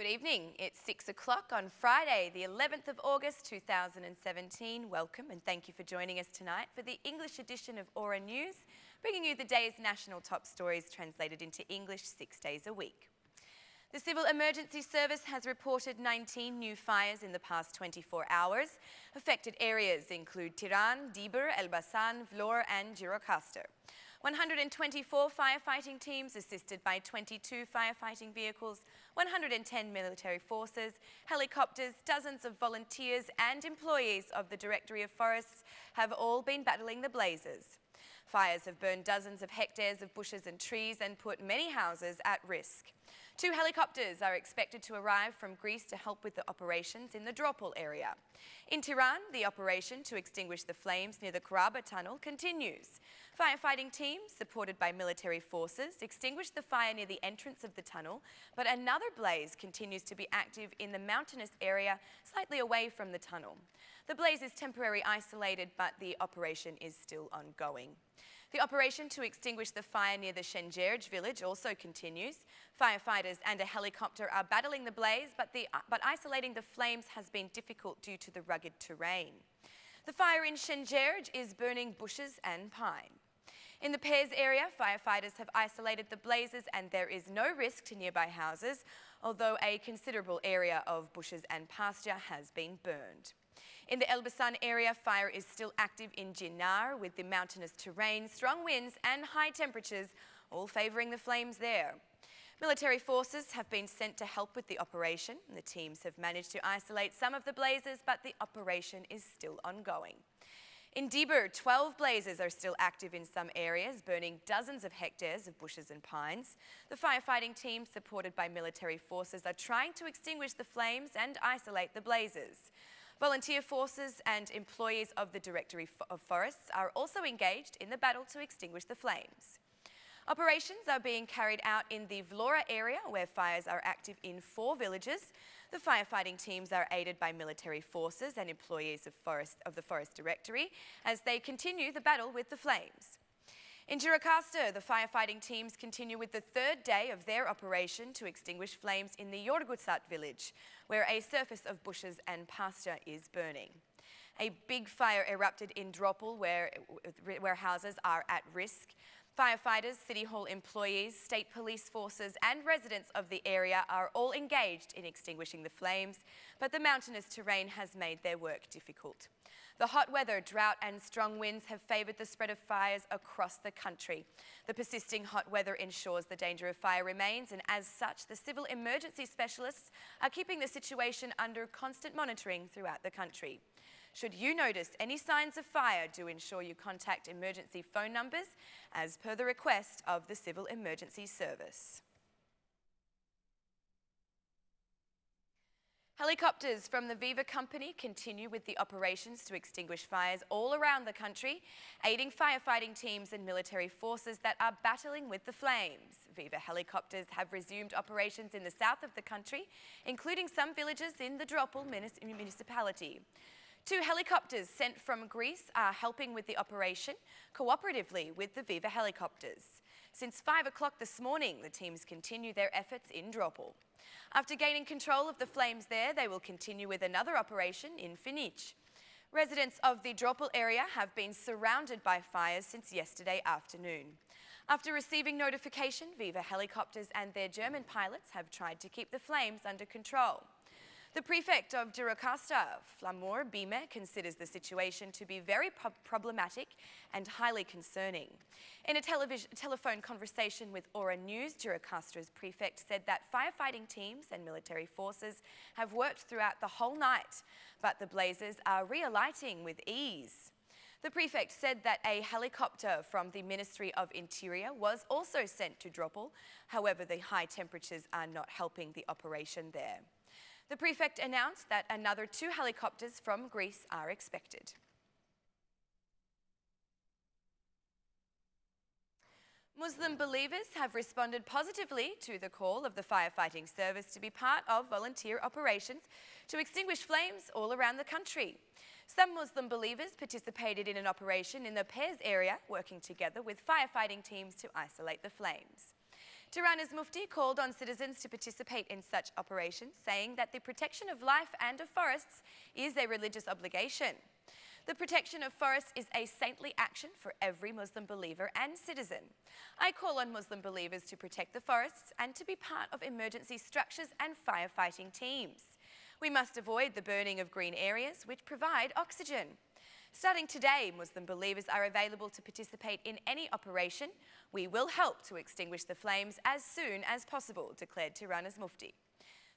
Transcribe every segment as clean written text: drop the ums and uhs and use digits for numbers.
Good evening. It's 6 o'clock on Friday, the 11th of August 2017. Welcome and thank you for joining us tonight for the English edition of Aura News, bringing you the day's national top stories translated into English 6 days a week. The Civil Emergency Service has reported 19 new fires in the past 24 hours. Affected areas include Tirane, Dibur, Elbasan, Vlor and Gjirokastër. 124 firefighting teams assisted by 22 firefighting vehicles, 110 military forces, helicopters, dozens of volunteers and employees of the Directorate of Forests have all been battling the blazes. Fires have burned dozens of hectares of bushes and trees and put many houses at risk. 2 helicopters are expected to arrive from Greece to help with the operations in the Dropol area. In Tirane, the operation to extinguish the flames near the Koraba tunnel continues. Firefighting teams, supported by military forces, extinguished the fire near the entrance of the tunnel, but another blaze continues to be active in the mountainous area slightly away from the tunnel. The blaze is temporarily isolated, but the operation is still ongoing. The operation to extinguish the fire near the Shenjerj village also continues. Firefighters and a helicopter are battling the blaze, but isolating the flames has been difficult due to the rugged terrain. The fire in Shenjerj is burning bushes and pine. In the Pairs area, firefighters have isolated the blazes and there is no risk to nearby houses, although a considerable area of bushes and pasture has been burned. In the Elbasan area, fire is still active in Jinar with the mountainous terrain, strong winds and high temperatures all favouring the flames there. Military forces have been sent to help with the operation. The teams have managed to isolate some of the blazes, but the operation is still ongoing. In Dibur, 12 blazes are still active in some areas, burning dozens of hectares of bushes and pines. The firefighting team, supported by military forces, are trying to extinguish the flames and isolate the blazes. Volunteer forces and employees of the Directorate of Forests are also engaged in the battle to extinguish the flames. Operations are being carried out in the Vlora area, where fires are active in 4 villages. The firefighting teams are aided by military forces and employees of the Forest Directory as they continue the battle with the flames. In Gjirokastër, the firefighting teams continue with the 3rd day of their operation to extinguish flames in the Yorgutsat village, where a surface of bushes and pasture is burning. A big fire erupted in Dropol, where houses are at risk. Firefighters, City Hall employees, state police forces and residents of the area are all engaged in extinguishing the flames, but the mountainous terrain has made their work difficult. The hot weather, drought and strong winds have favoured the spread of fires across the country. The persisting hot weather ensures the danger of fire remains, and as such, the civil emergency specialists are keeping the situation under constant monitoring throughout the country. Should you notice any signs of fire, do ensure you contact emergency phone numbers as per the request of the Civil Emergency Service. Helicopters from the Viva company continue with the operations to extinguish fires all around the country, aiding firefighting teams and military forces that are battling with the flames. Viva helicopters have resumed operations in the south of the country, including some villages in the Dropol municipality. 2 helicopters sent from Greece are helping with the operation cooperatively with the Viva helicopters. Since 5 o'clock this morning, the teams continue their efforts in Dropol. After gaining control of the flames there, they will continue with another operation in Veliaj. Residents of the Dropol area have been surrounded by fires since yesterday afternoon. After receiving notification, Viva helicopters and their German pilots have tried to keep the flames under control. The prefect of Gjirokastër, Flamur Bime, considers the situation to be very problematic and highly concerning. In a telephone conversation with Aura News, Gjirokastër's prefect said that firefighting teams and military forces have worked throughout the whole night, but the blazes are re-alighting with ease. The prefect said that a helicopter from the Ministry of Interior was also sent to Dropol. However, the high temperatures are not helping the operation there. The prefect announced that another 2 helicopters from Greece are expected. Muslim believers have responded positively to the call of the firefighting service to be part of volunteer operations to extinguish flames all around the country. Some Muslim believers participated in an operation in the Pairs area, working together with firefighting teams to isolate the flames. Tirana's Mufti called on citizens to participate in such operations, saying that the protection of life and of forests is a religious obligation. The protection of forests is a saintly action for every Muslim believer and citizen. I call on Muslim believers to protect the forests and to be part of emergency structures and firefighting teams. We must avoid the burning of green areas which provide oxygen. Starting today, Muslim believers are available to participate in any operation. We will help to extinguish the flames as soon as possible, declared Tirana's Mufti.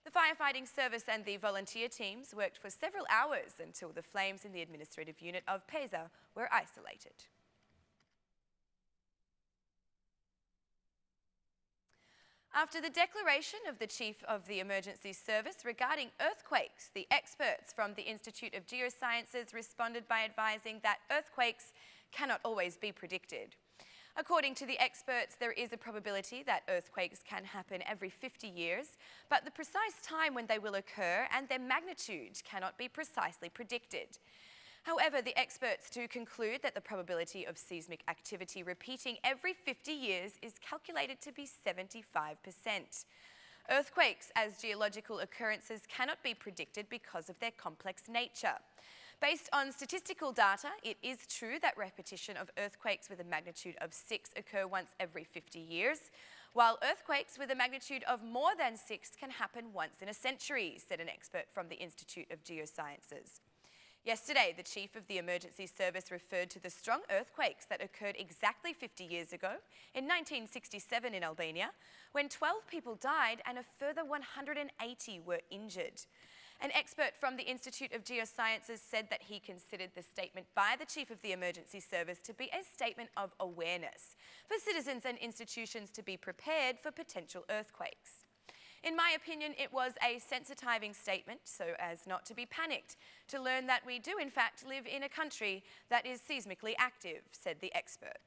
The firefighting service and the volunteer teams worked for several hours until the flames in the administrative unit of Peza were isolated. After the declaration of the Chief of the Emergency Service regarding earthquakes, the experts from the Institute of Geosciences responded by advising that earthquakes cannot always be predicted. According to the experts, there is a probability that earthquakes can happen every 50 years, but the precise time when they will occur and their magnitude cannot be precisely predicted. However, the experts do conclude that the probability of seismic activity repeating every 50 years is calculated to be 75%. Earthquakes as geological occurrences cannot be predicted because of their complex nature. Based on statistical data, it is true that repetition of earthquakes with a magnitude of 6 occur once every 50 years, while earthquakes with a magnitude of more than 6 can happen once in a century, said an expert from the Institute of Geosciences. Yesterday, the Chief of the Emergency Service referred to the strong earthquakes that occurred exactly 50 years ago, in 1967 in Albania, when 12 people died and a further 180 were injured. An expert from the Institute of Geosciences said that he considered the statement by the Chief of the Emergency Service to be a statement of awareness for citizens and institutions to be prepared for potential earthquakes. In my opinion, it was a sensitizing statement so as not to be panicked, to learn that we do in fact live in a country that is seismically active, said the expert.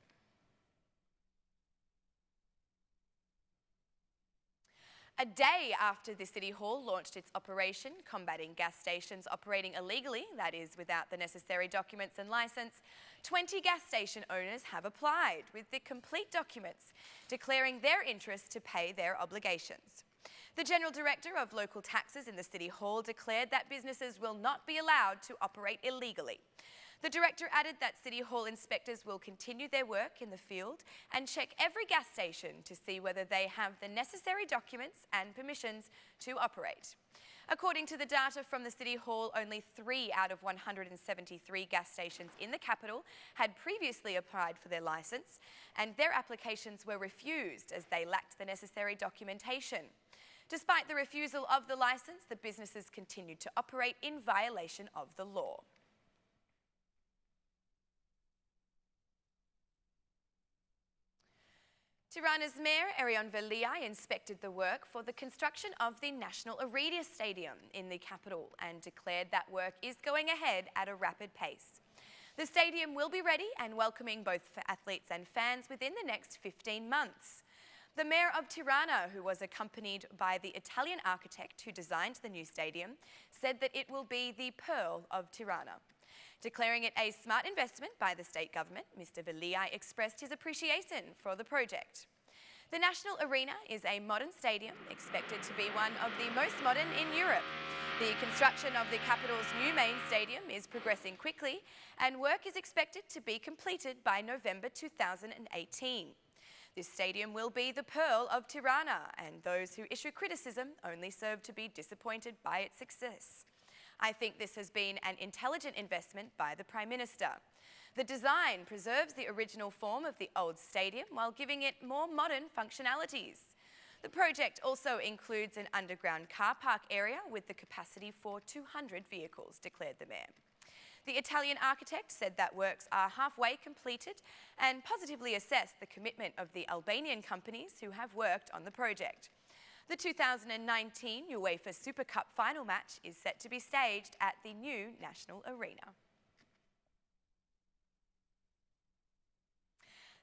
A day after the City Hall launched its operation combating gas stations operating illegally, that is without the necessary documents and licence, 20 gas station owners have applied with the complete documents declaring their interest to pay their obligations. The General Director of Local Taxes in the City Hall declared that businesses will not be allowed to operate illegally. The Director added that City Hall inspectors will continue their work in the field and check every gas station to see whether they have the necessary documents and permissions to operate. According to the data from the City Hall, only 3 out of 173 gas stations in the capital had previously applied for their licence, and their applications were refused as they lacked the necessary documentation. Despite the refusal of the licence, the businesses continued to operate in violation of the law. Tirana's Mayor Veliaj inspected the work for the construction of the National Arena Stadium in the capital and declared that work is going ahead at a rapid pace. The stadium will be ready and welcoming both for athletes and fans within the next 15 months. The Mayor of Tirana, who was accompanied by the Italian architect who designed the new stadium, said that it will be the Pearl of Tirana. Declaring it a smart investment by the state government, Mr. Veliaj expressed his appreciation for the project. The National Arena is a modern stadium expected to be one of the most modern in Europe. The construction of the capital's new main stadium is progressing quickly and work is expected to be completed by November 2018. This stadium will be the Pearl of Tirana, and those who issue criticism only serve to be disappointed by its success. I think this has been an intelligent investment by the Prime Minister. The design preserves the original form of the old stadium while giving it more modern functionalities. The project also includes an underground car park area with the capacity for 200 vehicles, declared the Mayor. The Italian architect said that works are halfway completed and positively assessed the commitment of the Albanian companies who have worked on the project. The 2019 UEFA Super Cup final match is set to be staged at the new National Arena.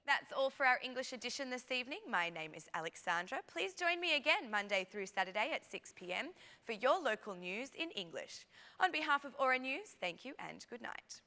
That's all for our English edition this evening. My name is Alexandra. Please join me again Monday through Saturday at 6 p.m. for your local news in English. On behalf of Aura News, thank you and good night.